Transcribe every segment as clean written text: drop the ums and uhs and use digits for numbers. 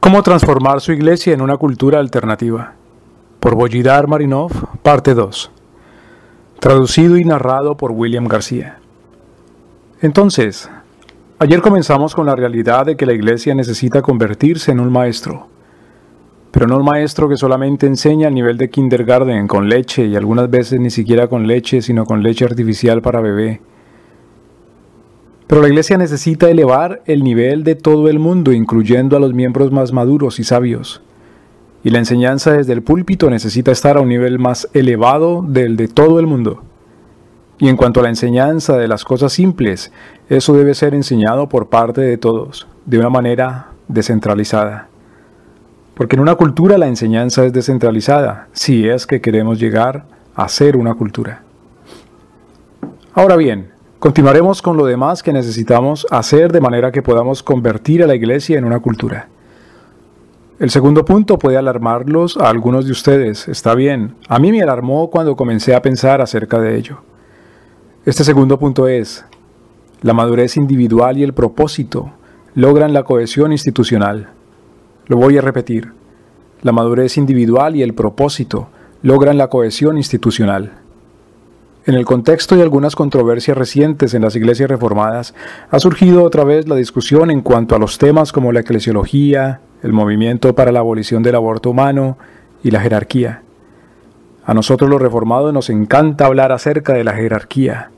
Cómo transformar su iglesia en una cultura alternativa. Por Boyidar Marinov, parte 2. Traducido y narrado por William García. Entonces, ayer comenzamos con la realidad de que la iglesia necesita convertirse en un maestro. Pero no un maestro que solamente enseña al nivel de kindergarten con leche y algunas veces ni siquiera con leche, sino con leche artificial para bebé. Pero la iglesia necesita elevar el nivel de todo el mundo, incluyendo a los miembros más maduros y sabios. Y la enseñanza desde el púlpito necesita estar a un nivel más elevado del de todo el mundo. Y en cuanto a la enseñanza de las cosas simples, eso debe ser enseñado por parte de todos, de una manera descentralizada. Porque en una cultura la enseñanza es descentralizada, si es que queremos llegar a ser una cultura. Ahora bien, continuaremos con lo demás que necesitamos hacer de manera que podamos convertir a la iglesia en una cultura. El segundo punto puede alarmarlos a algunos de ustedes, está bien, a mí me alarmó cuando comencé a pensar acerca de ello. Este segundo punto es, la madurez individual y el propósito logran la cohesión institucional. Lo voy a repetir, la madurez individual y el propósito logran la cohesión institucional. En el contexto de algunas controversias recientes en las iglesias reformadas, ha surgido otra vez la discusión en cuanto a los temas como la eclesiología, el movimiento para la abolición del aborto humano y la jerarquía. A nosotros los reformados nos encanta hablar acerca de la jerarquía.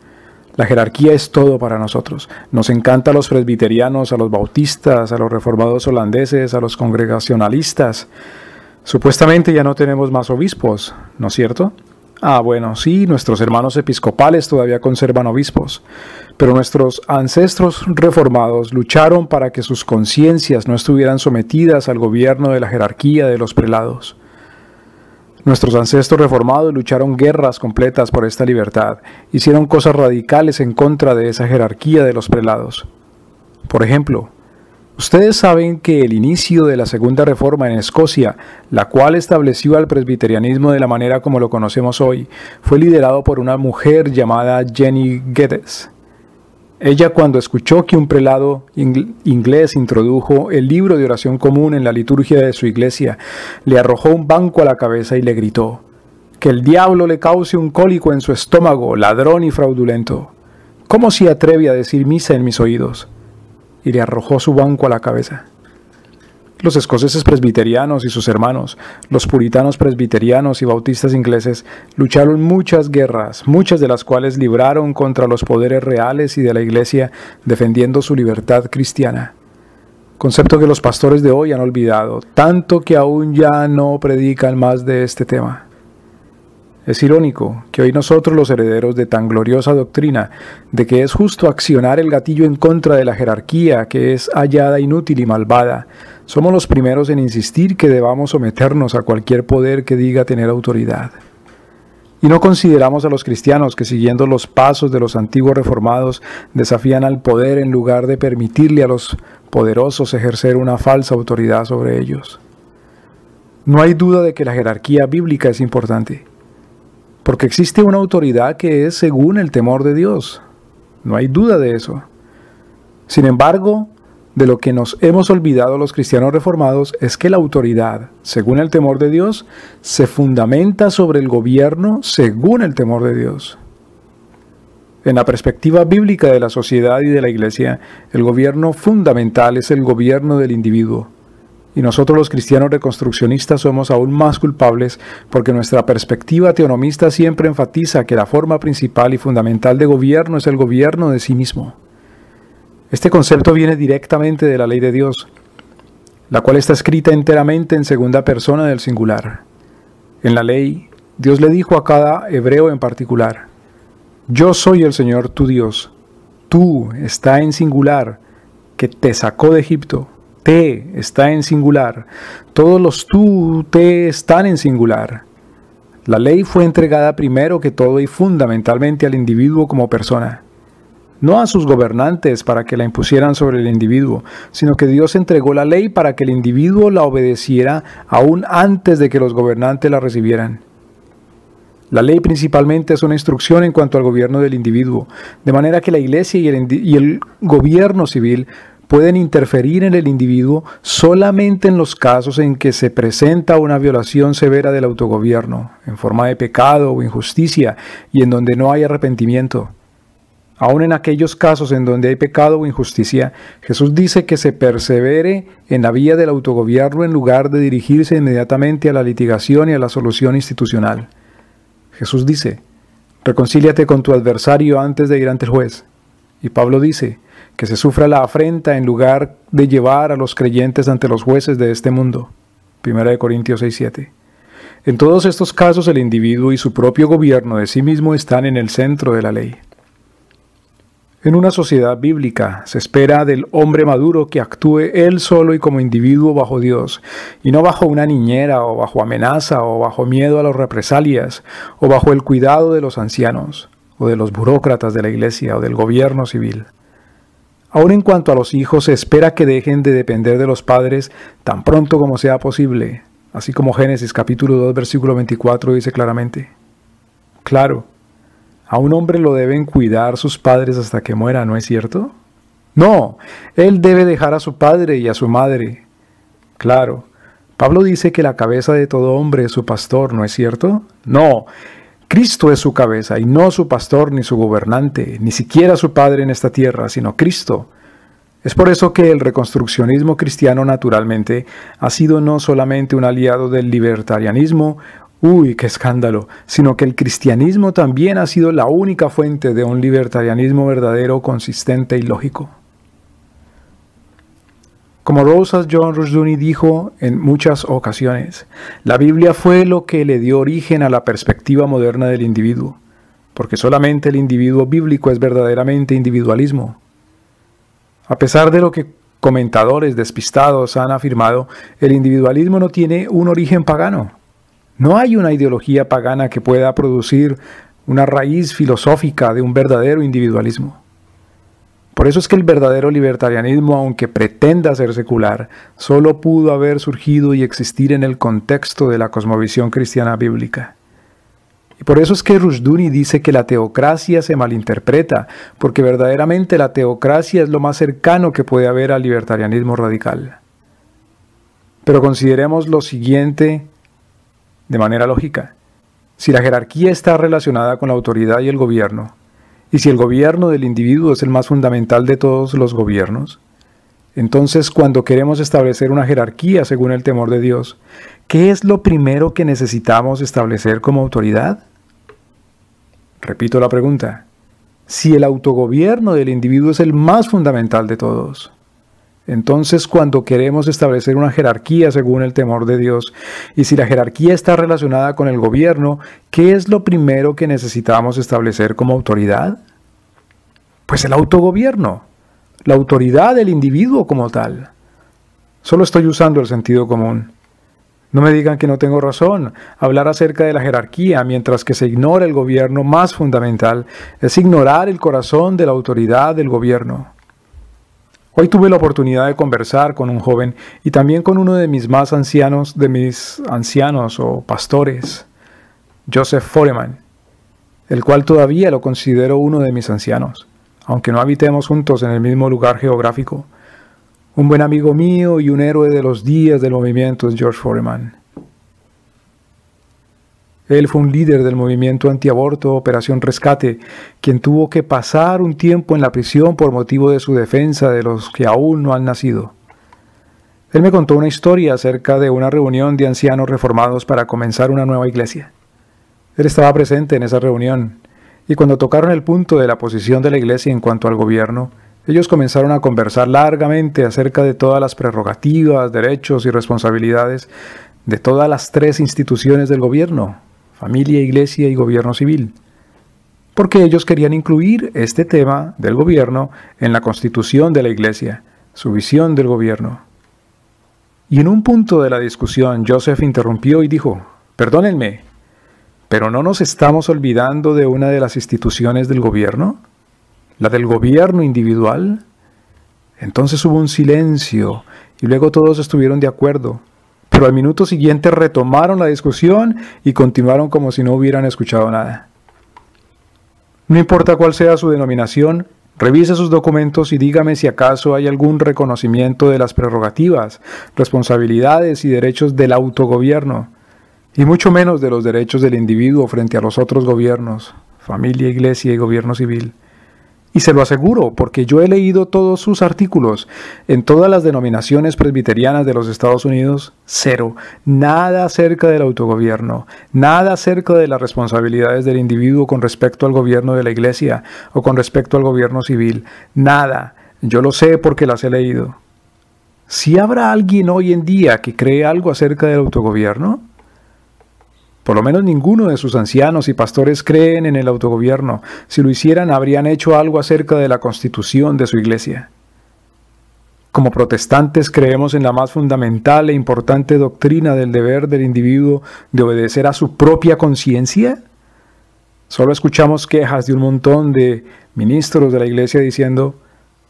La jerarquía es todo para nosotros. Nos encanta a los presbiterianos, a los bautistas, a los reformados holandeses, a los congregacionalistas. Supuestamente ya no tenemos más obispos, ¿no es cierto? Bueno, sí, nuestros hermanos episcopales todavía conservan obispos, pero nuestros ancestros reformados lucharon para que sus conciencias no estuvieran sometidas al gobierno de la jerarquía de los prelados. Nuestros ancestros reformados lucharon guerras completas por esta libertad, hicieron cosas radicales en contra de esa jerarquía de los prelados. Por ejemplo, ustedes saben que el inicio de la Segunda Reforma en Escocia, la cual estableció al presbiterianismo de la manera como lo conocemos hoy, fue liderado por una mujer llamada Jenny Geddes. Ella, cuando escuchó que un prelado inglés introdujo el libro de oración común en la liturgia de su iglesia, le arrojó un banco a la cabeza y le gritó: «Que el diablo le cause un cólico en su estómago, ladrón y fraudulento. ¿Cómo se atreve a decir misa en mis oídos?», y le arrojó su banco a la cabeza. Los escoceses presbiterianos y sus hermanos, los puritanos presbiterianos y bautistas ingleses, lucharon muchas guerras, muchas de las cuales libraron contra los poderes reales y de la iglesia, defendiendo su libertad cristiana. Concepto que los pastores de hoy han olvidado, tanto que aún ya no predican más de este tema. Es irónico que hoy nosotros, los herederos de tan gloriosa doctrina, de que es justo accionar el gatillo en contra de la jerarquía que es hallada inútil y malvada, somos los primeros en insistir que debamos someternos a cualquier poder que diga tener autoridad. Y no consideramos a los cristianos que, siguiendo los pasos de los antiguos reformados, desafían al poder en lugar de permitirle a los poderosos ejercer una falsa autoridad sobre ellos. No hay duda de que la jerarquía bíblica es importante, porque existe una autoridad que es según el temor de Dios. No hay duda de eso. Sin embargo, de lo que nos hemos olvidado los cristianos reformados es que la autoridad, según el temor de Dios, se fundamenta sobre el gobierno según el temor de Dios. En la perspectiva bíblica de la sociedad y de la iglesia, el gobierno fundamental es el gobierno del individuo. Y nosotros los cristianos reconstruccionistas somos aún más culpables porque nuestra perspectiva teonomista siempre enfatiza que la forma principal y fundamental de gobierno es el gobierno de sí mismo. Este concepto viene directamente de la ley de Dios, la cual está escrita enteramente en segunda persona del singular. En la ley, Dios le dijo a cada hebreo en particular: «Yo soy el Señor tu Dios». Tú está en singular, que te sacó de Egipto. Te está en singular. Todos los tú, te están en singular. La ley fue entregada primero que todo y fundamentalmente al individuo como persona. No a sus gobernantes para que la impusieran sobre el individuo, sino que Dios entregó la ley para que el individuo la obedeciera aún antes de que los gobernantes la recibieran. La ley principalmente es una instrucción en cuanto al gobierno del individuo, de manera que la iglesia y el gobierno civil pueden interferir en el individuo solamente en los casos en que se presenta una violación severa del autogobierno, en forma de pecado o injusticia, y en donde no hay arrepentimiento. Aún en aquellos casos en donde hay pecado o injusticia, Jesús dice que se persevere en la vía del autogobierno en lugar de dirigirse inmediatamente a la litigación y a la solución institucional. Jesús dice, reconcíliate con tu adversario antes de ir ante el juez. Y Pablo dice que se sufra la afrenta en lugar de llevar a los creyentes ante los jueces de este mundo. 1 Corintios 6:7. En todos estos casos el individuo y su propio gobierno de sí mismo están en el centro de la ley. En una sociedad bíblica se espera del hombre maduro que actúe él solo y como individuo bajo Dios, y no bajo una niñera o bajo amenaza o bajo miedo a las represalias o bajo el cuidado de los ancianos o de los burócratas de la iglesia o del gobierno civil. Aun en cuanto a los hijos, se espera que dejen de depender de los padres tan pronto como sea posible, así como Génesis capítulo 2 versículo 24 dice claramente. Claro, a un hombre lo deben cuidar sus padres hasta que muera, ¿no es cierto? No, él debe dejar a su padre y a su madre. Claro, Pablo dice que la cabeza de todo hombre es su pastor, ¿no es cierto? No, Cristo es su cabeza y no su pastor ni su gobernante, ni siquiera su padre en esta tierra, sino Cristo. Es por eso que el reconstruccionismo cristiano naturalmente ha sido no solamente un aliado del libertarianismo, ¡uy, qué escándalo!, sino que el cristianismo también ha sido la única fuente de un libertarianismo verdadero, consistente y lógico. Como Rosa John Rushdoony dijo en muchas ocasiones, la Biblia fue lo que le dio origen a la perspectiva moderna del individuo, porque solamente el individuo bíblico es verdaderamente individualismo. A pesar de lo que comentadores despistados han afirmado, el individualismo no tiene un origen pagano. No hay una ideología pagana que pueda producir una raíz filosófica de un verdadero individualismo. Por eso es que el verdadero libertarianismo, aunque pretenda ser secular, solo pudo haber surgido y existir en el contexto de la cosmovisión cristiana bíblica. Y por eso es que Rushdoony dice que la teocracia se malinterpreta, porque verdaderamente la teocracia es lo más cercano que puede haber al libertarianismo radical. Pero consideremos lo siguiente de manera lógica. Si la jerarquía está relacionada con la autoridad y el gobierno, y si el gobierno del individuo es el más fundamental de todos los gobiernos, entonces cuando queremos establecer una jerarquía según el temor de Dios, ¿qué es lo primero que necesitamos establecer como autoridad? Repito la pregunta. Si el autogobierno del individuo es el más fundamental de todos, entonces cuando queremos establecer una jerarquía según el temor de Dios, y si la jerarquía está relacionada con el gobierno, ¿qué es lo primero que necesitamos establecer como autoridad? Pues el autogobierno, la autoridad del individuo como tal. Solo estoy usando el sentido común. No me digan que no tengo razón. Hablar acerca de la jerarquía mientras que se ignora el gobierno más fundamental es ignorar el corazón de la autoridad del gobierno. Hoy tuve la oportunidad de conversar con un joven y también con uno de mis ancianos o pastores, Joseph Foreman, el cual todavía lo considero uno de mis ancianos, aunque no habitemos juntos en el mismo lugar geográfico. Un buen amigo mío y un héroe de los días del movimiento es George Foreman. Él fue un líder del movimiento antiaborto Operación Rescate, quien tuvo que pasar un tiempo en la prisión por motivo de su defensa de los que aún no han nacido. Él me contó una historia acerca de una reunión de ancianos reformados para comenzar una nueva iglesia. Él estaba presente en esa reunión, y cuando tocaron el punto de la posición de la iglesia en cuanto al gobierno, ellos comenzaron a conversar largamente acerca de todas las prerrogativas, derechos y responsabilidades de todas las tres instituciones del gobierno: familia, iglesia y gobierno civil, porque ellos querían incluir este tema del gobierno en la constitución de la iglesia, su visión del gobierno. Y en un punto de la discusión, Joseph interrumpió y dijo: «Perdónenme, ¿pero no nos estamos olvidando de una de las instituciones del gobierno? ¿La del gobierno individual?» Entonces hubo un silencio y luego todos estuvieron de acuerdo. Pero al minuto siguiente retomaron la discusión y continuaron como si no hubieran escuchado nada. No importa cuál sea su denominación, Revise sus documentos y dígame si acaso hay algún reconocimiento de las prerrogativas, responsabilidades y derechos del autogobierno, y mucho menos de los derechos del individuo frente a los otros gobiernos, familia, iglesia y gobierno civil. Y se lo aseguro, porque yo he leído todos sus artículos en todas las denominaciones presbiterianas de los Estados Unidos. Cero. Nada acerca del autogobierno. Nada acerca de las responsabilidades del individuo con respecto al gobierno de la iglesia o con respecto al gobierno civil. Nada. Yo lo sé porque las he leído. ¿Sí habrá alguien hoy en día que cree algo acerca del autogobierno? Por lo menos ninguno de sus ancianos y pastores creen en el autogobierno. Si lo hicieran, habrían hecho algo acerca de la constitución de su iglesia. Como protestantes creemos en la más fundamental e importante doctrina del deber del individuo de obedecer a su propia conciencia. Solo escuchamos quejas de un montón de ministros de la iglesia diciendo: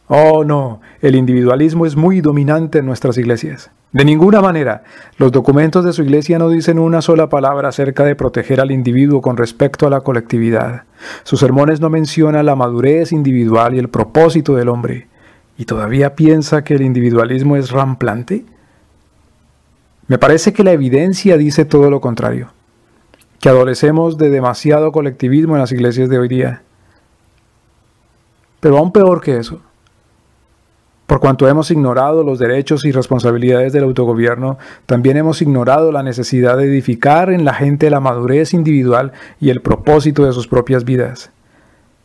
«Oh no, el individualismo es muy dominante en nuestras iglesias». De ninguna manera, los documentos de su iglesia no dicen una sola palabra acerca de proteger al individuo con respecto a la colectividad. Sus sermones no mencionan la madurez individual y el propósito del hombre. ¿Y todavía piensa que el individualismo es rampante? Me parece que la evidencia dice todo lo contrario, que adolecemos de demasiado colectivismo en las iglesias de hoy día. Pero aún peor que eso, por cuanto hemos ignorado los derechos y responsabilidades del autogobierno, también hemos ignorado la necesidad de edificar en la gente la madurez individual y el propósito de sus propias vidas.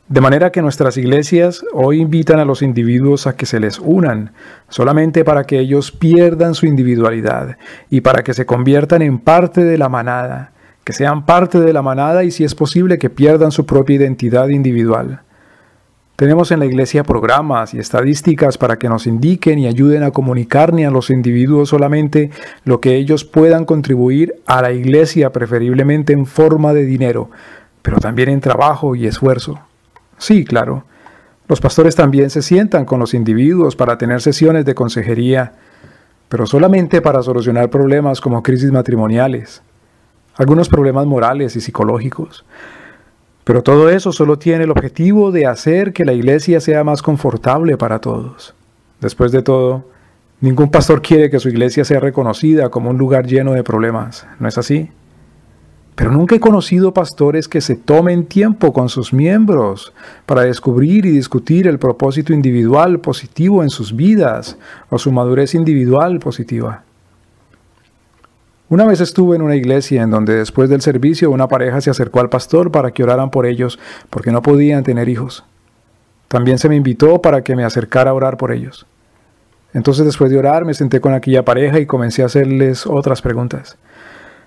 De manera que nuestras iglesias hoy invitan a los individuos a que se les unan, solamente para que ellos pierdan su individualidad y para que se conviertan en parte de la manada, que sean parte de la manada y, si es posible, que pierdan su propia identidad individual. Tenemos en la iglesia programas y estadísticas para que nos indiquen y ayuden a comunicarle a los individuos solamente lo que ellos puedan contribuir a la iglesia, preferiblemente en forma de dinero, pero también en trabajo y esfuerzo. Sí, claro, los pastores también se sientan con los individuos para tener sesiones de consejería, pero solamente para solucionar problemas como crisis matrimoniales, algunos problemas morales y psicológicos. Pero todo eso solo tiene el objetivo de hacer que la iglesia sea más confortable para todos. Después de todo, ningún pastor quiere que su iglesia sea reconocida como un lugar lleno de problemas, ¿no es así? Pero nunca he conocido pastores que se tomen tiempo con sus miembros para descubrir y discutir el propósito individual positivo en sus vidas o su madurez individual positiva. Una vez estuve en una iglesia en donde después del servicio una pareja se acercó al pastor para que oraran por ellos porque no podían tener hijos. También se me invitó para que me acercara a orar por ellos. Entonces, después de orar, me senté con aquella pareja y comencé a hacerles otras preguntas.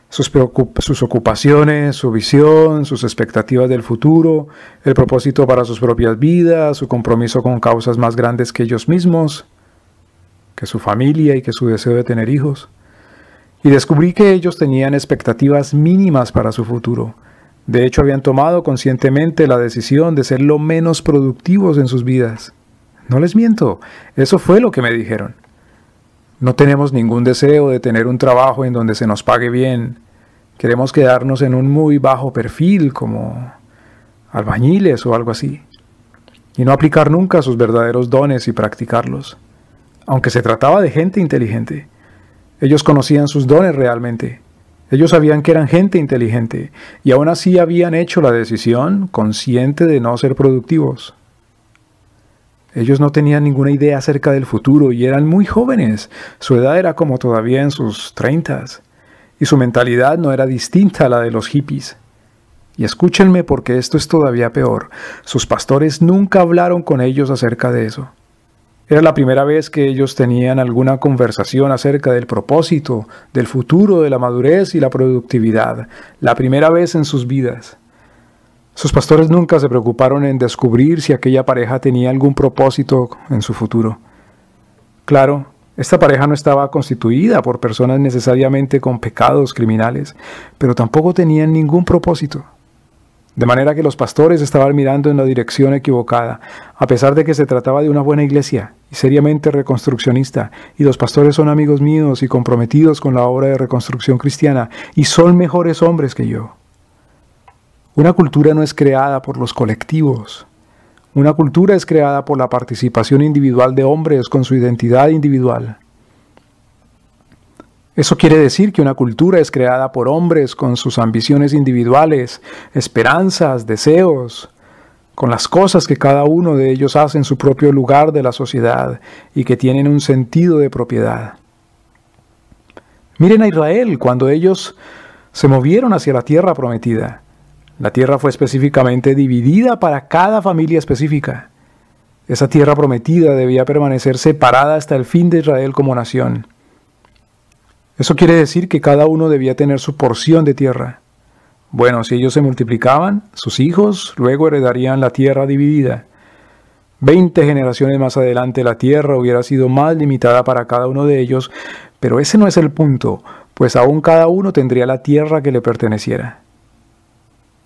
Sus ocupaciones, su visión, sus expectativas del futuro, el propósito para sus propias vidas, su compromiso con causas más grandes que ellos mismos, que su familia y que su deseo de tener hijos. Y descubrí que ellos tenían expectativas mínimas para su futuro. De hecho, habían tomado conscientemente la decisión de ser lo menos productivos en sus vidas. No les miento, eso fue lo que me dijeron. No tenemos ningún deseo de tener un trabajo en donde se nos pague bien. Queremos quedarnos en un muy bajo perfil, como albañiles o algo así, y no aplicar nunca sus verdaderos dones y practicarlos. Aunque se trataba de gente inteligente. Ellos conocían sus dones realmente. Ellos sabían que eran gente inteligente y aún así habían hecho la decisión consciente de no ser productivos. Ellos no tenían ninguna idea acerca del futuro y eran muy jóvenes. Su edad era como todavía en sus 30s y su mentalidad no era distinta a la de los hippies. Y escúchenme porque esto es todavía peor. Sus pastores nunca hablaron con ellos acerca de eso. Era la primera vez que ellos tenían alguna conversación acerca del propósito, del futuro, de la madurez y la productividad. La primera vez en sus vidas. Sus pastores nunca se preocuparon en descubrir si aquella pareja tenía algún propósito en su futuro. Claro, esta pareja no estaba constituida por personas necesariamente con pecados criminales, pero tampoco tenían ningún propósito. De manera que los pastores estaban mirando en la dirección equivocada, a pesar de que se trataba de una buena iglesia y seriamente reconstruccionista, y los pastores son amigos míos y comprometidos con la obra de reconstrucción cristiana, y son mejores hombres que yo. Una cultura no es creada por los colectivos. Una cultura es creada por la participación individual de hombres con su identidad individual. Eso quiere decir que una cultura es creada por hombres con sus ambiciones individuales, esperanzas, deseos, con las cosas que cada uno de ellos hace en su propio lugar de la sociedad y que tienen un sentido de propiedad. Miren a Israel cuando ellos se movieron hacia la tierra prometida. La tierra fue específicamente dividida para cada familia específica. Esa tierra prometida debía permanecer separada hasta el fin de Israel como nación. Eso quiere decir que cada uno debía tener su porción de tierra. Bueno, si ellos se multiplicaban, sus hijos luego heredarían la tierra dividida. 20 generaciones más adelante la tierra hubiera sido más limitada para cada uno de ellos, pero ese no es el punto, pues aún cada uno tendría la tierra que le perteneciera.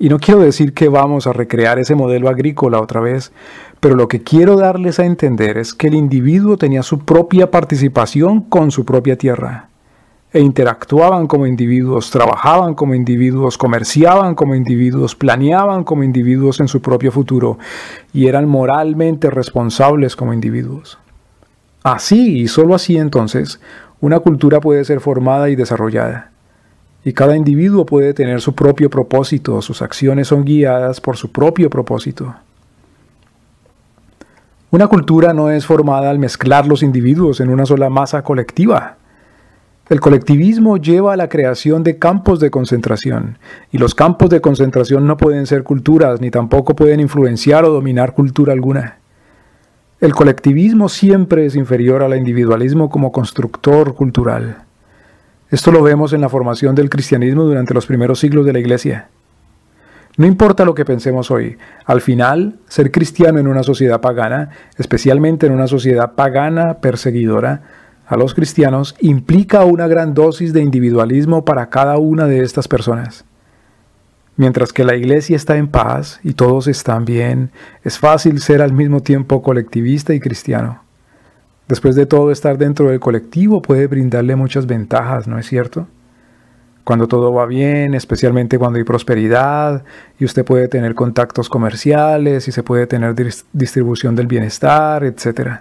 Y no quiero decir que vamos a recrear ese modelo agrícola otra vez, pero lo que quiero darles a entender es que el individuo tenía su propia participación con su propia tierra. E interactuaban como individuos, trabajaban como individuos, comerciaban como individuos, planeaban como individuos en su propio futuro y eran moralmente responsables como individuos. Así y solo así entonces, una cultura puede ser formada y desarrollada. Y cada individuo puede tener su propio propósito, sus acciones son guiadas por su propio propósito. Una cultura no es formada al mezclar los individuos en una sola masa colectiva. El colectivismo lleva a la creación de campos de concentración, y los campos de concentración no pueden ser culturas, ni tampoco pueden influenciar o dominar cultura alguna. El colectivismo siempre es inferior al individualismo como constructor cultural. Esto lo vemos en la formación del cristianismo durante los primeros siglos de la Iglesia. No importa lo que pensemos hoy, al final, ser cristiano en una sociedad pagana, especialmente en una sociedad pagana perseguidora, a los cristianos implica una gran dosis de individualismo para cada una de estas personas. Mientras que la iglesia está en paz y todos están bien, es fácil ser al mismo tiempo colectivista y cristiano. Después de todo, estar dentro del colectivo puede brindarle muchas ventajas, ¿no es cierto? Cuando todo va bien, especialmente cuando hay prosperidad y usted puede tener contactos comerciales y se puede tener distribución del bienestar, etc.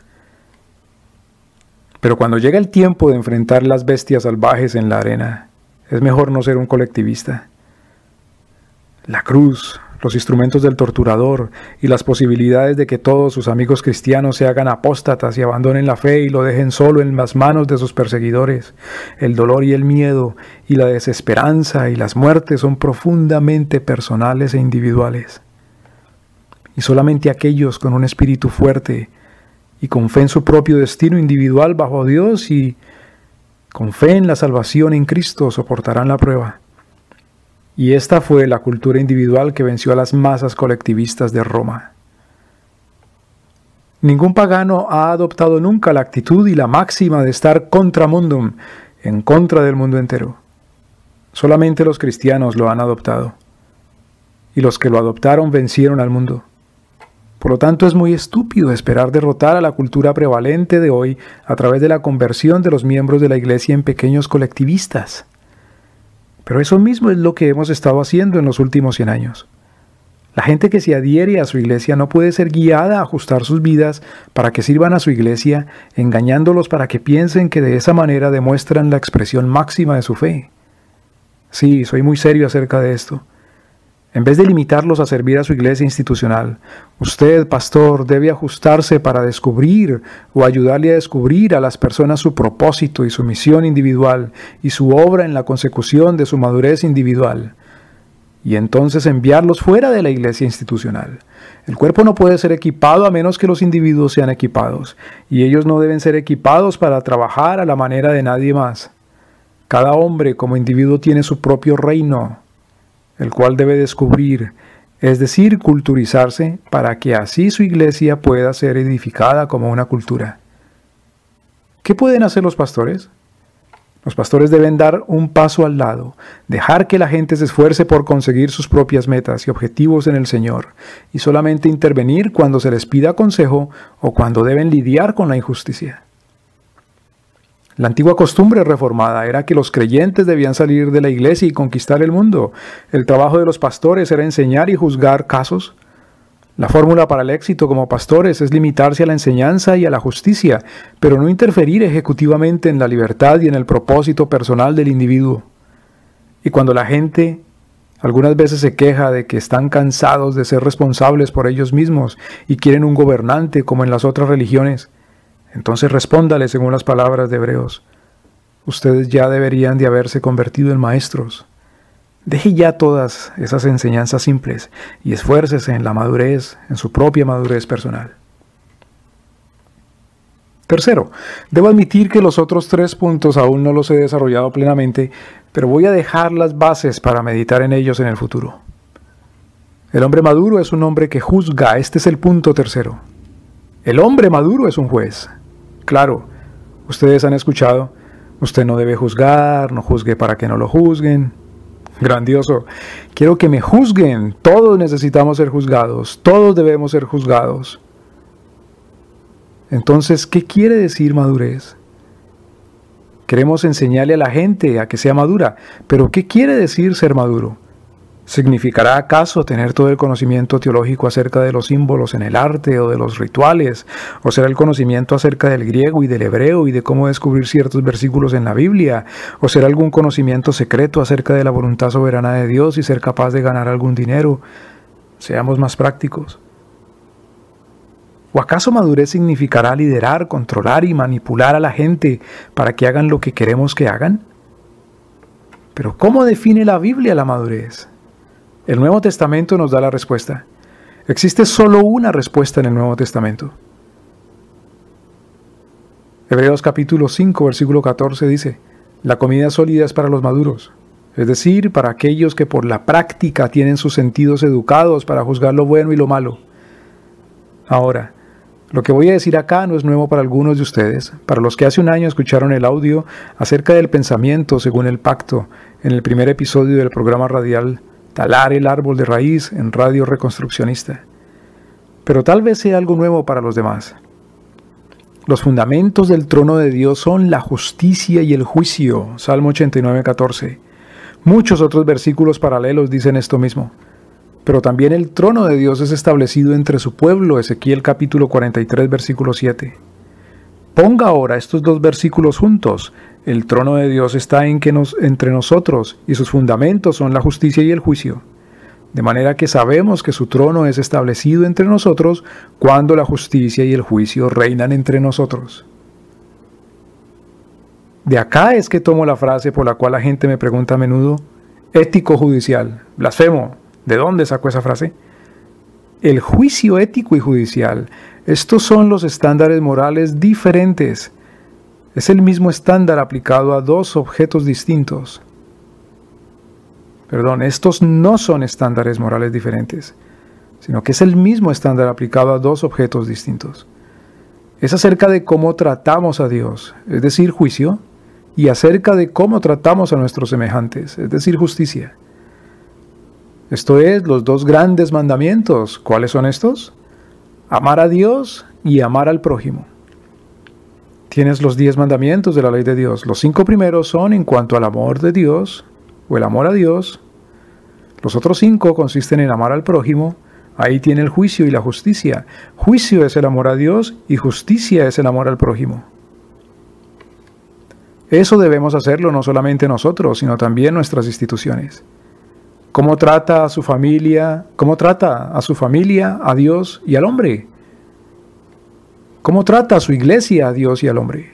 Pero cuando llega el tiempo de enfrentar las bestias salvajes en la arena, es mejor no ser un colectivista. La cruz, los instrumentos del torturador y las posibilidades de que todos sus amigos cristianos se hagan apóstatas y abandonen la fe y lo dejen solo en las manos de sus perseguidores, el dolor y el miedo y la desesperanza y las muertes son profundamente personales e individuales. Y solamente aquellos con un espíritu fuerte y con fe en su propio destino individual bajo Dios y con fe en la salvación en Cristo soportarán la prueba. Y esta fue la cultura individual que venció a las masas colectivistas de Roma. Ningún pagano ha adoptado nunca la actitud y la máxima de estar contra mundum, en contra del mundo entero. Solamente los cristianos lo han adoptado. Y los que lo adoptaron vencieron al mundo. Por lo tanto, es muy estúpido esperar derrotar a la cultura prevalente de hoy a través de la conversión de los miembros de la iglesia en pequeños colectivistas. Pero eso mismo es lo que hemos estado haciendo en los últimos 100 años. La gente que se adhiere a su iglesia no puede ser guiada a ajustar sus vidas para que sirvan a su iglesia, engañándolos para que piensen que de esa manera demuestran la expresión máxima de su fe. Sí, soy muy serio acerca de esto. En vez de limitarlos a servir a su iglesia institucional, usted, pastor, debe ajustarse para descubrir o ayudarle a descubrir a las personas su propósito y su misión individual y su obra en la consecución de su madurez individual. Y entonces enviarlos fuera de la iglesia institucional. El cuerpo no puede ser equipado a menos que los individuos sean equipados, y ellos no deben ser equipados para trabajar a la manera de nadie más. Cada hombre como individuo tiene su propio reino, el cual debe descubrir, es decir, culturizarse, para que así su iglesia pueda ser edificada como una cultura. ¿Qué pueden hacer los pastores? Los pastores deben dar un paso al lado, dejar que la gente se esfuerce por conseguir sus propias metas y objetivos en el Señor, y solamente intervenir cuando se les pida consejo o cuando deben lidiar con la injusticia. La antigua costumbre reformada era que los creyentes debían salir de la iglesia y conquistar el mundo. El trabajo de los pastores era enseñar y juzgar casos. La fórmula para el éxito como pastores es limitarse a la enseñanza y a la justicia, pero no interferir ejecutivamente en la libertad y en el propósito personal del individuo. Y cuando la gente algunas veces se queja de que están cansados de ser responsables por ellos mismos y quieren un gobernante como en las otras religiones, entonces respóndale según las palabras de Hebreos: ustedes ya deberían de haberse convertido en maestros. Deje ya todas esas enseñanzas simples y esfuércese en la madurez, en su propia madurez personal. Tercero, debo admitir que los otros 3 puntos aún no los he desarrollado plenamente, pero voy a dejar las bases para meditar en ellos en el futuro. El hombre maduro es un hombre que juzga. Este es el punto tercero. El hombre maduro es un juez. Claro, ustedes han escuchado: usted no debe juzgar, no juzgue para que no lo juzguen. Grandioso. Quiero que me juzguen. Todos necesitamos ser juzgados. Todos debemos ser juzgados. Entonces, ¿qué quiere decir madurez? Queremos enseñarle a la gente a que sea madura, pero ¿qué quiere decir ser maduro? ¿Significará acaso tener todo el conocimiento teológico acerca de los símbolos en el arte o de los rituales? ¿O será el conocimiento acerca del griego y del hebreo y de cómo descubrir ciertos versículos en la Biblia? ¿O será algún conocimiento secreto acerca de la voluntad soberana de Dios y ser capaz de ganar algún dinero? Seamos más prácticos. ¿O acaso madurez significará liderar, controlar y manipular a la gente para que hagan lo que queremos que hagan? Pero ¿cómo define la Biblia la madurez? El Nuevo Testamento nos da la respuesta. Existe solo una respuesta en el Nuevo Testamento. Hebreos capítulo 5, versículo 14 dice: la comida sólida es para los maduros, es decir, para aquellos que por la práctica tienen sus sentidos educados para juzgar lo bueno y lo malo. Ahora, lo que voy a decir acá no es nuevo para algunos de ustedes, para los que hace un año escucharon el audio acerca del pensamiento según el pacto en el primer episodio del programa radial Talar el árbol de raíz en Radio Reconstruccionista. Pero tal vez sea algo nuevo para los demás. Los fundamentos del trono de Dios son la justicia y el juicio, Salmo 89, 14. Muchos otros versículos paralelos dicen esto mismo. Pero también el trono de Dios es establecido entre su pueblo, Ezequiel capítulo 43, versículo 7. Ponga ahora estos 2 versículos juntos. El trono de Dios está entre nosotros, y sus fundamentos son la justicia y el juicio. De manera que sabemos que su trono es establecido entre nosotros cuando la justicia y el juicio reinan entre nosotros. De acá es que tomo la frase por la cual la gente me pregunta a menudo: ético judicial, blasfemo. ¿De dónde sacó esa frase? El juicio ético y judicial, estos son los estándares morales diferentes. Es el mismo estándar aplicado a 2 objetos distintos. Estos no son estándares morales diferentes, sino que es el mismo estándar aplicado a 2 objetos distintos. Es acerca de cómo tratamos a Dios, es decir, juicio, y acerca de cómo tratamos a nuestros semejantes, es decir, justicia. Esto es, los 2 grandes mandamientos. ¿Cuáles son estos? Amar a Dios y amar al prójimo. Tienes los 10 mandamientos de la ley de Dios. Los 5 primeros son en cuanto al amor de Dios, o el amor a Dios. Los otros 5 consisten en amar al prójimo. Ahí tiene el juicio y la justicia. Juicio es el amor a Dios y justicia es el amor al prójimo. Eso debemos hacerlo no solamente nosotros, sino también nuestras instituciones. ¿Cómo trata a su familia? ¿Cómo trata a su familia, a Dios y al hombre? ¿Cómo trata a su iglesia, a Dios y al hombre?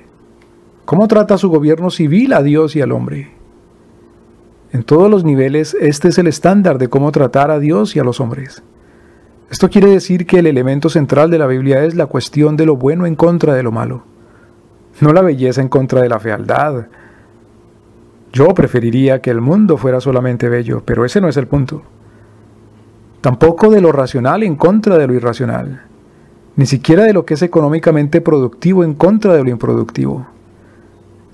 ¿Cómo trata a su gobierno civil, a Dios y al hombre? En todos los niveles, este es el estándar de cómo tratar a Dios y a los hombres. Esto quiere decir que el elemento central de la Biblia es la cuestión de lo bueno en contra de lo malo, no la belleza en contra de la fealdad. Yo preferiría que el mundo fuera solamente bello, pero ese no es el punto. Tampoco de lo racional en contra de lo irracional, ni siquiera de lo que es económicamente productivo en contra de lo improductivo,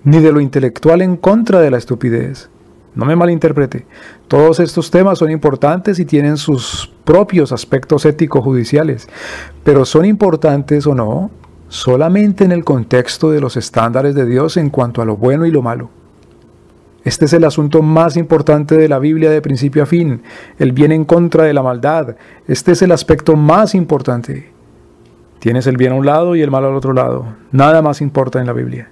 ni de lo intelectual en contra de la estupidez. No me malinterprete, todos estos temas son importantes y tienen sus propios aspectos ético-judiciales, pero son importantes o no solamente en el contexto de los estándares de Dios en cuanto a lo bueno y lo malo. Este es el asunto más importante de la Biblia de principio a fin, el bien en contra de la maldad. Este es el aspecto más importante. Tienes el bien a un lado y el mal al otro lado. Nada más importa en la Biblia.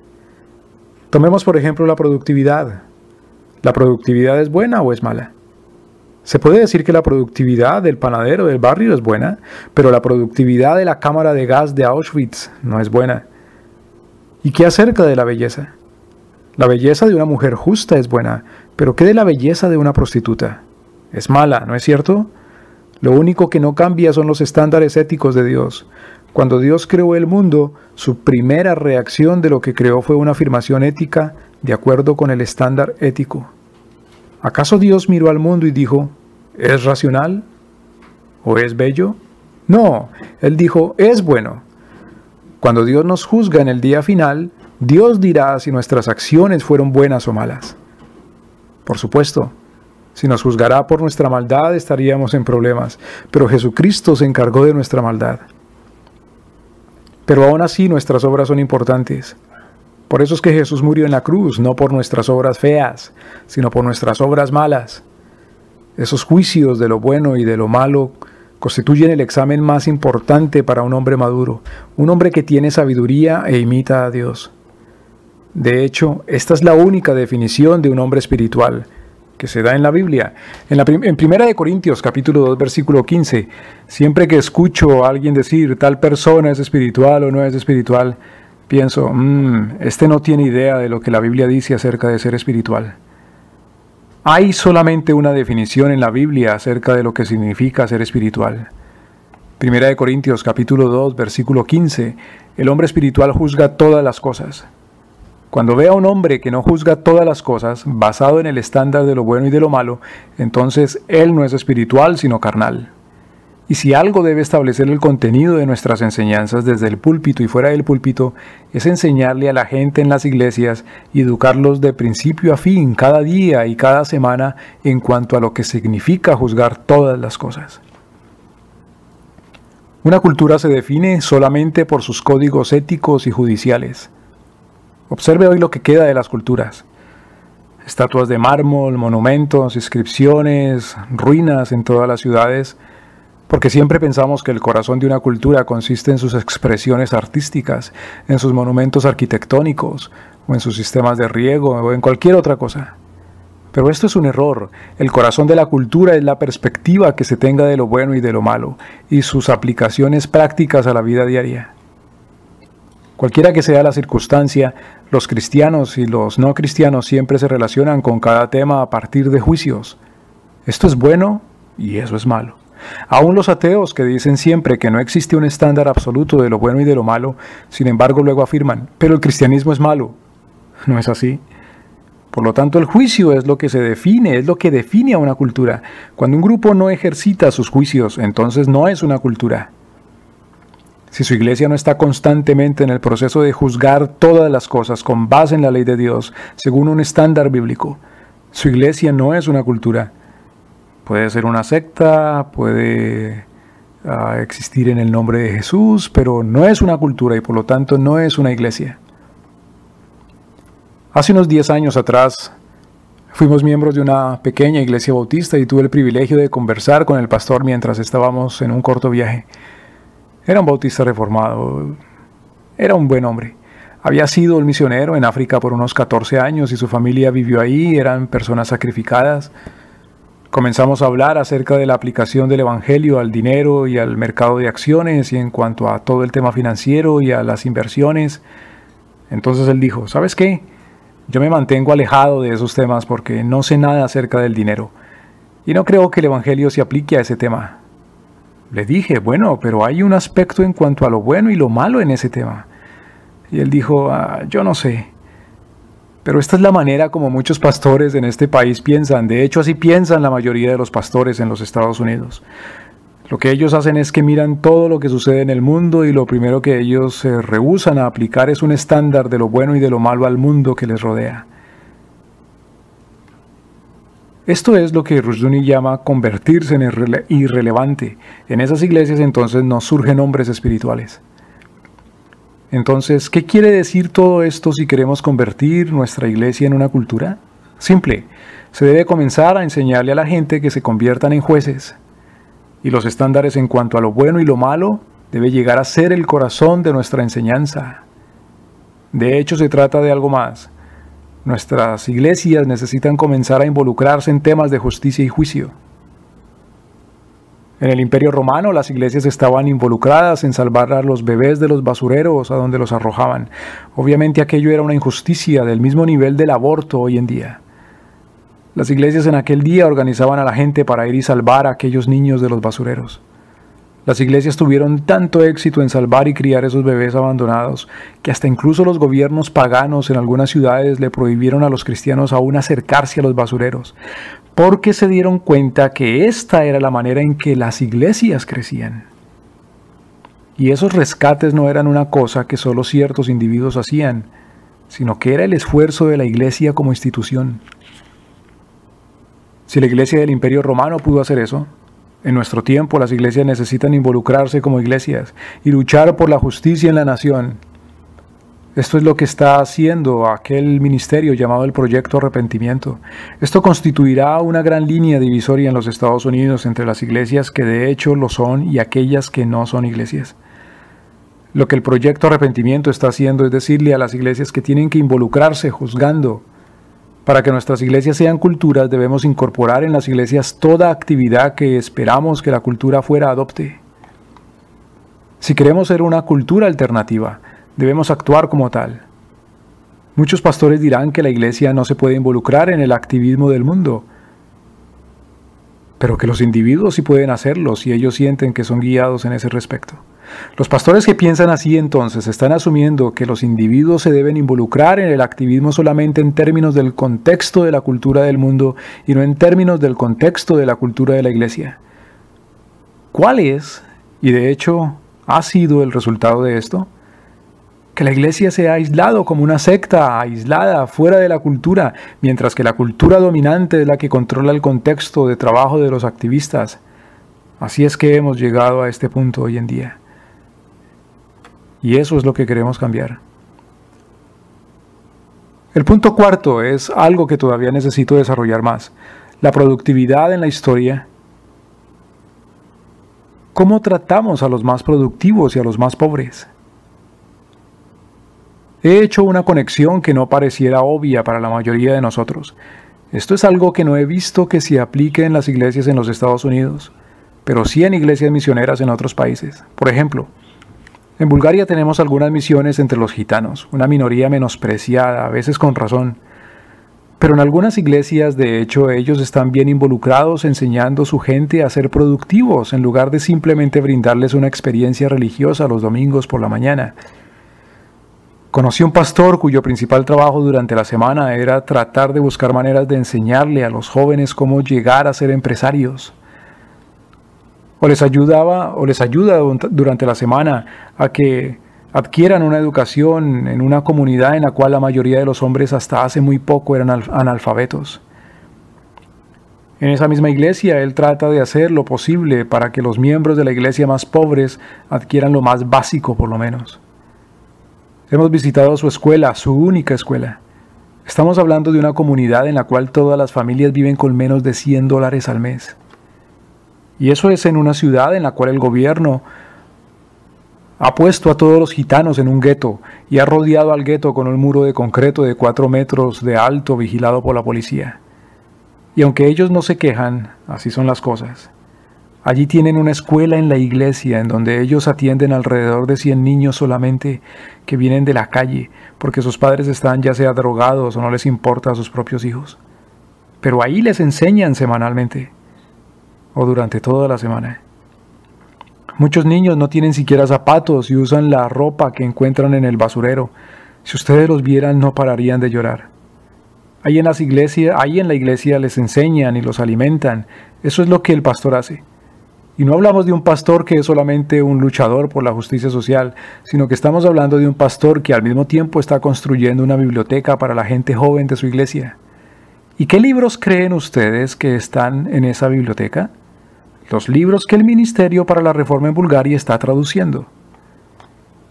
Tomemos por ejemplo la productividad. ¿La productividad es buena o es mala? Se puede decir que la productividad del panadero del barrio es buena, pero la productividad de la cámara de gas de Auschwitz no es buena. ¿Y qué acerca de la belleza? La belleza de una mujer justa es buena, pero ¿qué de la belleza de una prostituta? Es mala, ¿no es cierto? Lo único que no cambia son los estándares éticos de Dios. Cuando Dios creó el mundo, su primera reacción de lo que creó fue una afirmación ética de acuerdo con el estándar ético. ¿Acaso Dios miró al mundo y dijo, ¿es racional? ¿O es bello? No, Él dijo, es bueno. Cuando Dios nos juzga en el día final, Dios dirá si nuestras acciones fueron buenas o malas. Por supuesto, si nos juzgará por nuestra maldad estaríamos en problemas, pero Jesucristo se encargó de nuestra maldad. Pero aún así nuestras obras son importantes. Por eso es que Jesús murió en la cruz, no por nuestras obras feas, sino por nuestras obras malas. Esos juicios de lo bueno y de lo malo constituyen el examen más importante para un hombre maduro, un hombre que tiene sabiduría e imita a Dios. De hecho, esta es la única definición de un hombre espiritual que se da en la Biblia. En 1 Corintios capítulo 2 versículo 15, siempre que escucho a alguien decir tal persona es espiritual o no es espiritual, pienso, este no tiene idea de lo que la Biblia dice acerca de ser espiritual. Hay solamente una definición en la Biblia acerca de lo que significa ser espiritual. 1 Corintios capítulo 2 versículo 15, el hombre espiritual juzga todas las cosas. Cuando ve a un hombre que no juzga todas las cosas, basado en el estándar de lo bueno y de lo malo, entonces él no es espiritual, sino carnal. Y si algo debe establecer el contenido de nuestras enseñanzas desde el púlpito y fuera del púlpito, es enseñarle a la gente en las iglesias y educarlos de principio a fin, cada día y cada semana, en cuanto a lo que significa juzgar todas las cosas. Una cultura se define solamente por sus códigos éticos y judiciales. Observe hoy lo que queda de las culturas. Estatuas de mármol, monumentos, inscripciones, ruinas en todas las ciudades, porque siempre pensamos que el corazón de una cultura consiste en sus expresiones artísticas, en sus monumentos arquitectónicos, o en sus sistemas de riego, o en cualquier otra cosa. Pero esto es un error. El corazón de la cultura es la perspectiva que se tenga de lo bueno y de lo malo, y sus aplicaciones prácticas a la vida diaria. Cualquiera que sea la circunstancia, los cristianos y los no cristianos siempre se relacionan con cada tema a partir de juicios. Esto es bueno y eso es malo. Aún los ateos que dicen siempre que no existe un estándar absoluto de lo bueno y de lo malo, sin embargo luego afirman, pero el cristianismo es malo. No es así. Por lo tanto, el juicio es lo que se define, es lo que define a una cultura. Cuando un grupo no ejercita sus juicios, entonces no es una cultura. Si su iglesia no está constantemente en el proceso de juzgar todas las cosas con base en la ley de Dios, según un estándar bíblico, su iglesia no es una cultura. Puede ser una secta, puede existir en el nombre de Jesús, pero no es una cultura y por lo tanto no es una iglesia. Hace unos 10 años atrás, fuimos miembros de una pequeña iglesia bautista y tuve el privilegio de conversar con el pastor mientras estábamos en un corto viaje. Era un bautista reformado, era un buen hombre. Había sido un misionero en África por unos 14 años y su familia vivió ahí, eran personas sacrificadas. Comenzamos a hablar acerca de la aplicación del evangelio al dinero y al mercado de acciones y en cuanto a todo el tema financiero y a las inversiones. Entonces él dijo, ¿sabes qué? Yo me mantengo alejado de esos temas porque no sé nada acerca del dinero y no creo que el evangelio se aplique a ese tema. Le dije, bueno, pero hay un aspecto en cuanto a lo bueno y lo malo en ese tema. Y él dijo, yo no sé. Pero esta es la manera como muchos pastores en este país piensan. De hecho, así piensan la mayoría de los pastores en los Estados Unidos. Lo que ellos hacen es que miran todo lo que sucede en el mundo y lo primero que ellos se rehúsan a aplicar es un estándar de lo bueno y de lo malo al mundo que les rodea. Esto es lo que Rushdoony llama convertirse en irrelevante. En esas iglesias entonces no surgen hombres espirituales. Entonces, ¿qué quiere decir todo esto si queremos convertir nuestra iglesia en una cultura? Simple, se debe comenzar a enseñarle a la gente que se conviertan en jueces. Y los estándares en cuanto a lo bueno y lo malo debe llegar a ser el corazón de nuestra enseñanza. De hecho, se trata de algo más. Nuestras iglesias necesitan comenzar a involucrarse en temas de justicia y juicio. En el Imperio Romano, las iglesias estaban involucradas en salvar a los bebés de los basureros a donde los arrojaban. Obviamente aquello era una injusticia del mismo nivel del aborto hoy en día. Las iglesias en aquel día organizaban a la gente para ir y salvar a aquellos niños de los basureros. Las iglesias tuvieron tanto éxito en salvar y criar esos bebés abandonados que hasta incluso los gobiernos paganos en algunas ciudades le prohibieron a los cristianos aún acercarse a los basureros, porque se dieron cuenta que esta era la manera en que las iglesias crecían. Y esos rescates no eran una cosa que solo ciertos individuos hacían, sino que era el esfuerzo de la iglesia como institución. Si la iglesia del Imperio Romano pudo hacer eso, en nuestro tiempo las iglesias necesitan involucrarse como iglesias y luchar por la justicia en la nación. Esto es lo que está haciendo aquel ministerio llamado el Proyecto Arrepentimiento. Esto constituirá una gran línea divisoria en los Estados Unidos entre las iglesias que de hecho lo son y aquellas que no son iglesias. Lo que el Proyecto Arrepentimiento está haciendo es decirle a las iglesias que tienen que involucrarse juzgando. Para que nuestras iglesias sean culturas, debemos incorporar en las iglesias toda actividad que esperamos que la cultura fuera adopte. Si queremos ser una cultura alternativa, debemos actuar como tal. Muchos pastores dirán que la iglesia no se puede involucrar en el activismo del mundo, pero que los individuos sí pueden hacerlo si ellos sienten que son guiados en ese respecto. Los pastores que piensan así entonces están asumiendo que los individuos se deben involucrar en el activismo solamente en términos del contexto de la cultura del mundo y no en términos del contexto de la cultura de la iglesia. ¿Cuál es, y de hecho ha sido el resultado de esto? Que la iglesia se ha aislado como una secta aislada fuera de la cultura, mientras que la cultura dominante es la que controla el contexto de trabajo de los activistas. Así es que hemos llegado a este punto hoy en día. Y eso es lo que queremos cambiar. El punto cuarto es algo que todavía necesito desarrollar más. La productividad en la historia. ¿Cómo tratamos a los más productivos y a los más pobres? He hecho una conexión que no pareciera obvia para la mayoría de nosotros. Esto es algo que no he visto que se aplique en las iglesias en los Estados Unidos, pero sí en iglesias misioneras en otros países. Por ejemplo, en Bulgaria tenemos algunas misiones entre los gitanos, una minoría menospreciada, a veces con razón. Pero en algunas iglesias, de hecho, ellos están bien involucrados enseñando a su gente a ser productivos, en lugar de simplemente brindarles una experiencia religiosa los domingos por la mañana. Conocí un pastor cuyo principal trabajo durante la semana era tratar de buscar maneras de enseñarle a los jóvenes cómo llegar a ser empresarios. O les ayuda durante la semana a que adquieran una educación en una comunidad en la cual la mayoría de los hombres hasta hace muy poco eran analfabetos. En esa misma iglesia, él trata de hacer lo posible para que los miembros de la iglesia más pobres adquieran lo más básico por lo menos. Hemos visitado su escuela, su única escuela. Estamos hablando de una comunidad en la cual todas las familias viven con menos de $100 al mes. Y eso es en una ciudad en la cual el gobierno ha puesto a todos los gitanos en un gueto y ha rodeado al gueto con un muro de concreto de 4 metros de alto vigilado por la policía. Y aunque ellos no se quejan, así son las cosas. Allí tienen una escuela en la iglesia en donde ellos atienden alrededor de 100 niños solamente que vienen de la calle porque sus padres están ya sea drogados o no les importa a sus propios hijos. Pero ahí les enseñan semanalmente o durante toda la semana. Muchos niños no tienen siquiera zapatos y usan la ropa que encuentran en el basurero. Si ustedes los vieran no pararían de llorar. Ahí en la iglesia les enseñan y los alimentan. Eso es lo que el pastor hace. Y no hablamos de un pastor que es solamente un luchador por la justicia social, sino que estamos hablando de un pastor que al mismo tiempo está construyendo una biblioteca para la gente joven de su iglesia. ¿Y qué libros creen ustedes que están en esa biblioteca? Los libros que el Ministerio para la Reforma en Bulgaria está traduciendo.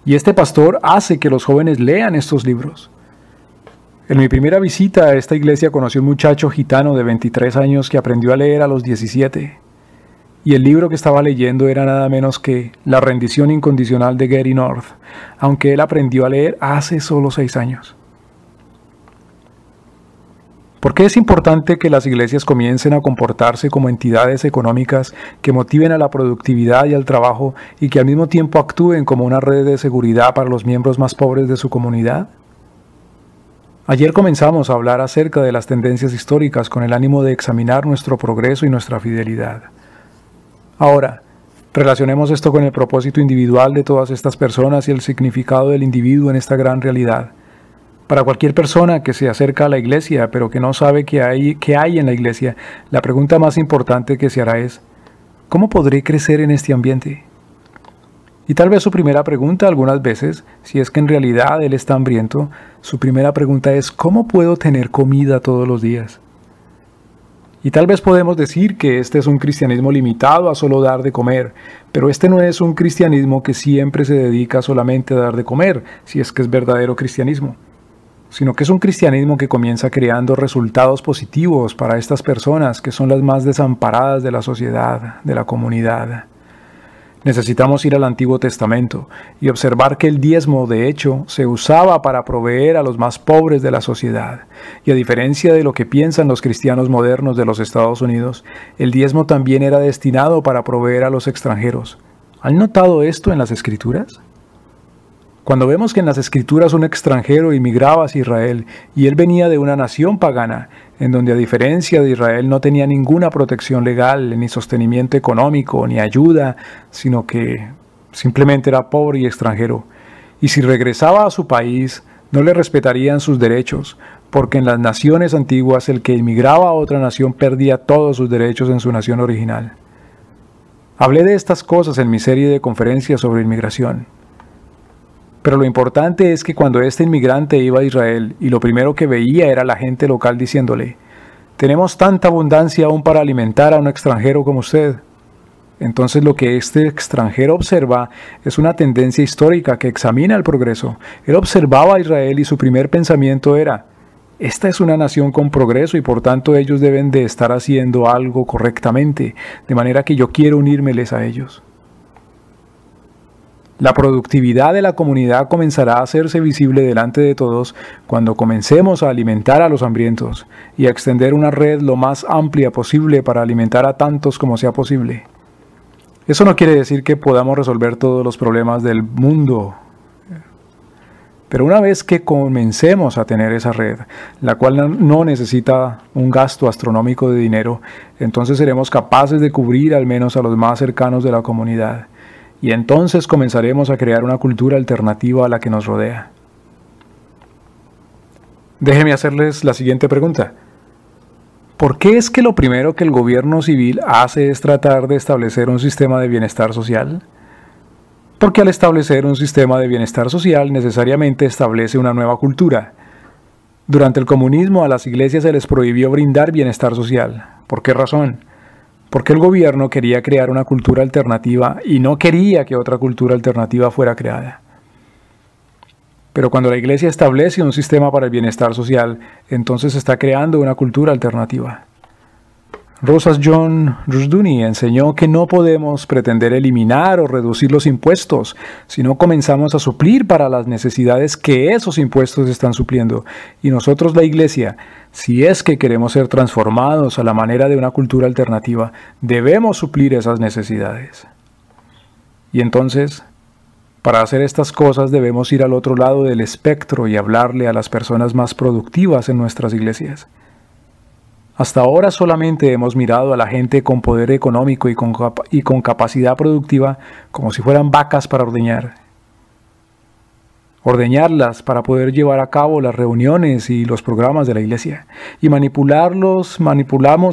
Y este pastor hace que los jóvenes lean estos libros. En mi primera visita a esta iglesia conocí a un muchacho gitano de 23 años que aprendió a leer a los 17. Y el libro que estaba leyendo era nada menos que La rendición incondicional de Gary North, aunque él aprendió a leer hace solo 6 años. ¿Por qué es importante que las iglesias comiencen a comportarse como entidades económicas que motiven a la productividad y al trabajo y que al mismo tiempo actúen como una red de seguridad para los miembros más pobres de su comunidad? Ayer comenzamos a hablar acerca de las tendencias históricas con el ánimo de examinar nuestro progreso y nuestra fidelidad. Ahora, relacionemos esto con el propósito individual de todas estas personas y el significado del individuo en esta gran realidad. Para cualquier persona que se acerca a la iglesia, pero que no sabe qué hay en la iglesia, la pregunta más importante que se hará es, ¿cómo podré crecer en este ambiente? Y tal vez su primera pregunta algunas veces, si es que en realidad él está hambriento, su primera pregunta es, ¿cómo puedo tener comida todos los días? Y tal vez podemos decir que este es un cristianismo limitado a solo dar de comer, pero este no es un cristianismo que siempre se dedica solamente a dar de comer, si es que es verdadero cristianismo, sino que es un cristianismo que comienza creando resultados positivos para estas personas que son las más desamparadas de la sociedad, de la comunidad. Necesitamos ir al Antiguo Testamento y observar que el diezmo, de hecho, se usaba para proveer a los más pobres de la sociedad. Y a diferencia de lo que piensan los cristianos modernos de los Estados Unidos, el diezmo también era destinado para proveer a los extranjeros. ¿Han notado esto en las Escrituras? Cuando vemos que en las Escrituras un extranjero inmigraba hacia Israel y él venía de una nación pagana, en donde a diferencia de Israel no tenía ninguna protección legal, ni sostenimiento económico, ni ayuda, sino que simplemente era pobre y extranjero. Y si regresaba a su país, no le respetarían sus derechos, porque en las naciones antiguas el que inmigraba a otra nación perdía todos sus derechos en su nación original. Hablé de estas cosas en mi serie de conferencias sobre inmigración. Pero lo importante es que cuando este inmigrante iba a Israel y lo primero que veía era la gente local diciéndole, «Tenemos tanta abundancia aún para alimentar a un extranjero como usted». Entonces lo que este extranjero observa es una tendencia histórica que examina el progreso. Él observaba a Israel y su primer pensamiento era, «Esta es una nación con progreso y por tanto ellos deben de estar haciendo algo correctamente, de manera que yo quiero unírmeles a ellos». La productividad de la comunidad comenzará a hacerse visible delante de todos cuando comencemos a alimentar a los hambrientos y a extender una red lo más amplia posible para alimentar a tantos como sea posible. Eso no quiere decir que podamos resolver todos los problemas del mundo, pero una vez que comencemos a tener esa red, la cual no necesita un gasto astronómico de dinero, entonces seremos capaces de cubrir al menos a los más cercanos de la comunidad. Y entonces comenzaremos a crear una cultura alternativa a la que nos rodea. Déjenme hacerles la siguiente pregunta. ¿Por qué es que lo primero que el gobierno civil hace es tratar de establecer un sistema de bienestar social? Porque al establecer un sistema de bienestar social necesariamente establece una nueva cultura. Durante el comunismo a las iglesias se les prohibió brindar bienestar social. ¿Por qué razón? Porque el gobierno quería crear una cultura alternativa y no quería que otra cultura alternativa fuera creada. Pero cuando la iglesia establece un sistema para el bienestar social, entonces está creando una cultura alternativa. Rosas John Rushdoony enseñó que no podemos pretender eliminar o reducir los impuestos, sino comenzamos a suplir para las necesidades que esos impuestos están supliendo. Y nosotros, la iglesia, si es que queremos ser transformados a la manera de una cultura alternativa, debemos suplir esas necesidades. Y entonces, para hacer estas cosas debemos ir al otro lado del espectro y hablarle a las personas más productivas en nuestras iglesias. Hasta ahora solamente hemos mirado a la gente con poder económico y con capacidad productiva como si fueran vacas para ordeñar. Ordeñarlas para poder llevar a cabo las reuniones y los programas de la iglesia. Y manipulamos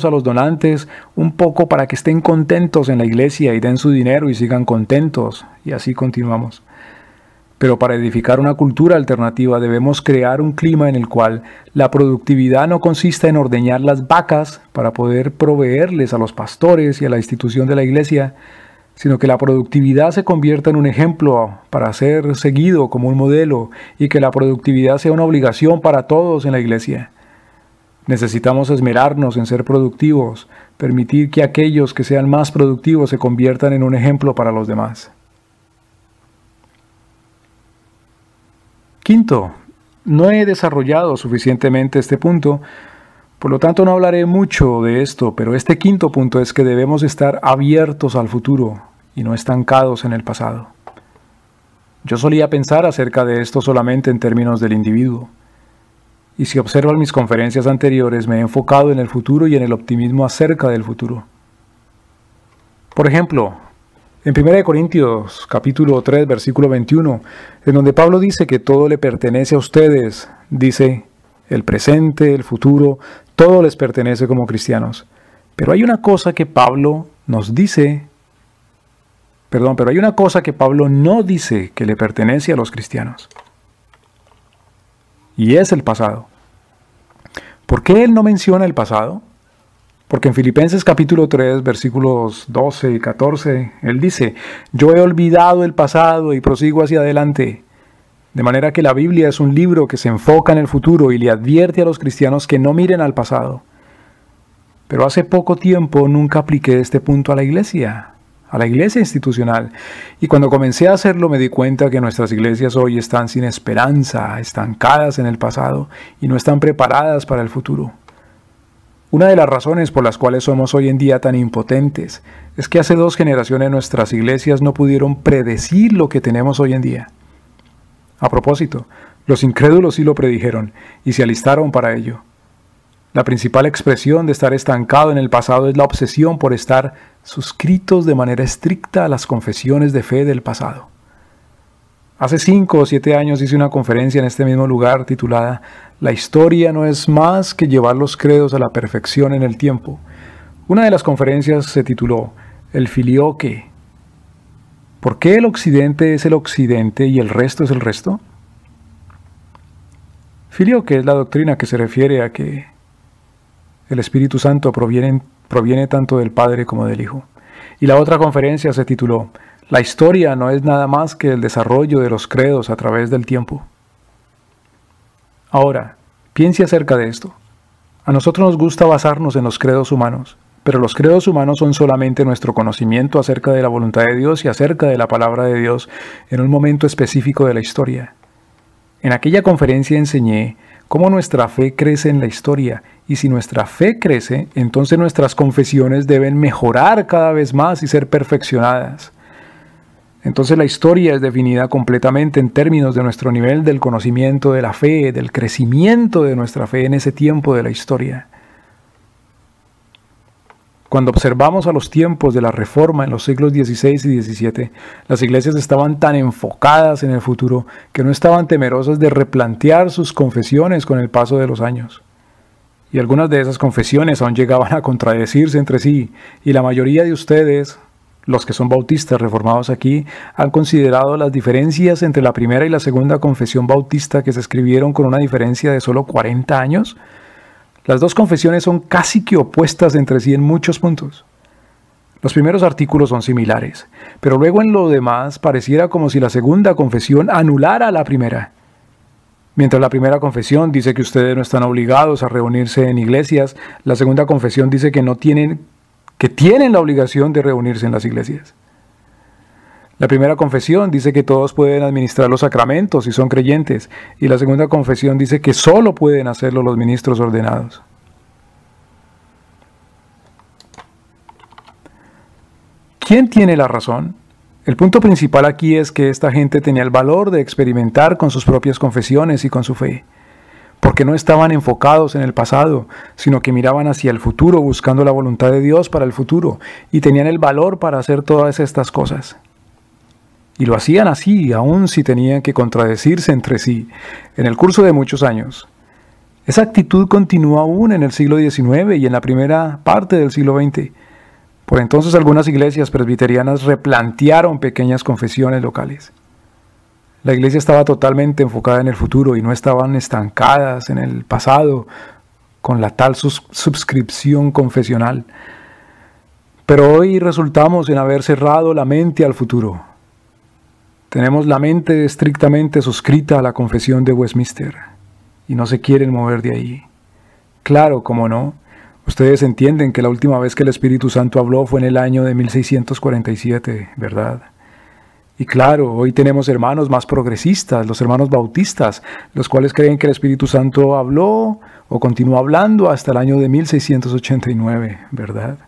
a los donantes un poco para que estén contentos en la iglesia y den su dinero y sigan contentos. Y así continuamos. Pero para edificar una cultura alternativa debemos crear un clima en el cual la productividad no consista en ordeñar las vacas para poder proveerles a los pastores y a la institución de la iglesia, sino que la productividad se convierta en un ejemplo para ser seguido como un modelo y que la productividad sea una obligación para todos en la iglesia. Necesitamos esmerarnos en ser productivos, permitir que aquellos que sean más productivos se conviertan en un ejemplo para los demás. Quinto, no he desarrollado suficientemente este punto, por lo tanto no hablaré mucho de esto, pero este quinto punto es que debemos estar abiertos al futuro y no estancados en el pasado. Yo solía pensar acerca de esto solamente en términos del individuo. Y si observan mis conferencias anteriores, me he enfocado en el futuro y en el optimismo acerca del futuro. Por ejemplo, en 1 Corintios capítulo 3, versículo 21, en donde Pablo dice que todo le pertenece a ustedes, dice, el presente, el futuro, todo les pertenece como cristianos. Pero hay una cosa que Pablo nos dice, pero hay una cosa que Pablo no dice que le pertenece a los cristianos. Y es el pasado. ¿Por qué él no menciona el pasado? Porque en Filipenses capítulo 3, versículos 12 y 14, él dice, yo he olvidado el pasado y prosigo hacia adelante. De manera que la Biblia es un libro que se enfoca en el futuro y le advierte a los cristianos que no miren al pasado. Pero hace poco tiempo nunca apliqué este punto a la iglesia institucional. Y cuando comencé a hacerlo me di cuenta que nuestras iglesias hoy están sin esperanza, estancadas en el pasado y no están preparadas para el futuro. Una de las razones por las cuales somos hoy en día tan impotentes es que hace 2 generaciones nuestras iglesias no pudieron predecir lo que tenemos hoy en día. A propósito, los incrédulos sí lo predijeron y se alistaron para ello. La principal expresión de estar estancado en el pasado es la obsesión por estar suscritos de manera estricta a las confesiones de fe del pasado. Hace 5 o 7 años hice una conferencia en este mismo lugar titulada La historia no es más que llevar los credos a la perfección en el tiempo. Una de las conferencias se tituló El filioque. ¿Por qué el occidente es el occidente y el resto es el resto? Filioque es la doctrina que se refiere a que el Espíritu Santo proviene tanto del Padre como del Hijo. Y la otra conferencia se tituló La historia no es nada más que el desarrollo de los credos a través del tiempo. Ahora, piense acerca de esto. A nosotros nos gusta basarnos en los credos humanos, pero los credos humanos son solamente nuestro conocimiento acerca de la voluntad de Dios y acerca de la palabra de Dios en un momento específico de la historia. En aquella conferencia enseñé cómo nuestra fe crece en la historia, y si nuestra fe crece, entonces nuestras confesiones deben mejorar cada vez más y ser perfeccionadas. Entonces la historia es definida completamente en términos de nuestro nivel del conocimiento de la fe, del crecimiento de nuestra fe en ese tiempo de la historia. Cuando observamos a los tiempos de la Reforma en los siglos XVI y XVII, las iglesias estaban tan enfocadas en el futuro que no estaban temerosas de replantear sus confesiones con el paso de los años. Y algunas de esas confesiones aún llegaban a contradecirse entre sí, y la mayoría de ustedes, los que son bautistas reformados aquí, han considerado las diferencias entre la primera y la segunda confesión bautista que se escribieron con una diferencia de solo 40 años. Las 2 confesiones son casi que opuestas entre sí en muchos puntos. Los primeros artículos son similares, pero luego en lo demás pareciera como si la segunda confesión anulara a la primera. Mientras la primera confesión dice que ustedes no están obligados a reunirse en iglesias, la segunda confesión dice que tienen la obligación de reunirse en las iglesias. La primera confesión dice que todos pueden administrar los sacramentos si son creyentes, y la segunda confesión dice que solo pueden hacerlo los ministros ordenados. ¿Quién tiene la razón? El punto principal aquí es que esta gente tenía el valor de experimentar con sus propias confesiones y con su fe, porque no estaban enfocados en el pasado, sino que miraban hacia el futuro buscando la voluntad de Dios para el futuro, y tenían el valor para hacer todas estas cosas. Y lo hacían así, aun si tenían que contradecirse entre sí, en el curso de muchos años. Esa actitud continúa aún en el siglo XIX y en la primera parte del siglo XX. Por entonces algunas iglesias presbiterianas replantearon pequeñas confesiones locales. La iglesia estaba totalmente enfocada en el futuro y no estaban estancadas en el pasado con la tal suscripción confesional. Pero hoy resultamos en haber cerrado la mente al futuro. Tenemos la mente estrictamente suscrita a la Confesión de Westminster y no se quieren mover de ahí. Claro, cómo no. Ustedes entienden que la última vez que el Espíritu Santo habló fue en el año de 1647, ¿verdad? Y claro, hoy tenemos hermanos más progresistas, los hermanos bautistas, los cuales creen que el Espíritu Santo habló o continuó hablando hasta el año de 1689, ¿verdad?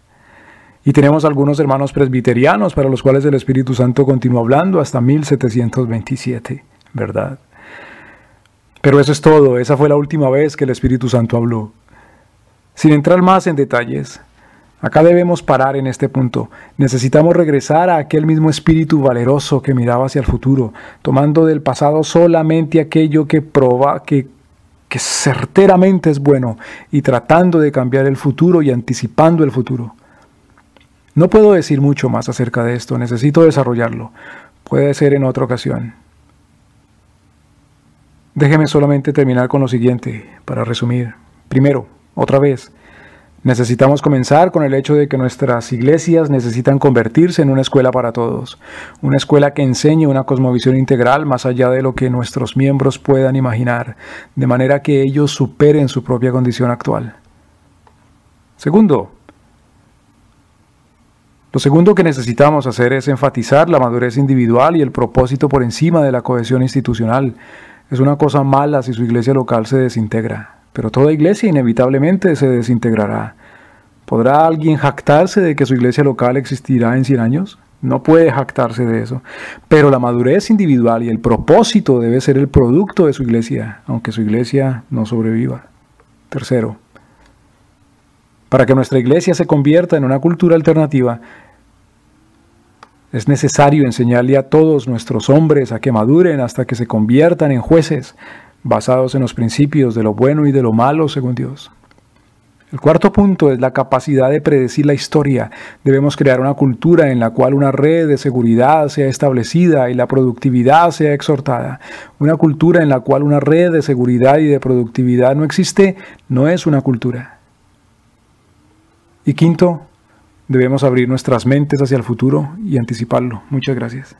Y tenemos algunos hermanos presbiterianos para los cuales el Espíritu Santo continuó hablando hasta 1727, ¿verdad? Pero eso es todo, esa fue la última vez que el Espíritu Santo habló. Sin entrar más en detalles, acá debemos parar en este punto. Necesitamos regresar a aquel mismo espíritu valeroso que miraba hacia el futuro, tomando del pasado solamente aquello que certeramente es bueno y tratando de cambiar el futuro y anticipando el futuro. No puedo decir mucho más acerca de esto, necesito desarrollarlo. Puede ser en otra ocasión. Déjeme solamente terminar con lo siguiente, para resumir. Primero, otra vez, necesitamos comenzar con el hecho de que nuestras iglesias necesitan convertirse en una escuela para todos, una escuela que enseñe una cosmovisión integral más allá de lo que nuestros miembros puedan imaginar, de manera que ellos superen su propia condición actual. Segundo, lo segundo que necesitamos hacer es enfatizar la madurez individual y el propósito por encima de la cohesión institucional. Es una cosa mala si su iglesia local se desintegra, pero toda iglesia inevitablemente se desintegrará. ¿Podrá alguien jactarse de que su iglesia local existirá en 100 años? No puede jactarse de eso. Pero la madurez individual y el propósito debe ser el producto de su iglesia, aunque su iglesia no sobreviva. Tercero, para que nuestra iglesia se convierta en una cultura alternativa, es necesario enseñarle a todos nuestros hombres a que maduren hasta que se conviertan en jueces, basados en los principios de lo bueno y de lo malo según Dios. El cuarto punto es la capacidad de predecir la historia. Debemos crear una cultura en la cual una red de seguridad sea establecida y la productividad sea exhortada. Una cultura en la cual una red de seguridad y de productividad no existe, no es una cultura. Y quinto, debemos abrir nuestras mentes hacia el futuro y anticiparlo. Muchas gracias.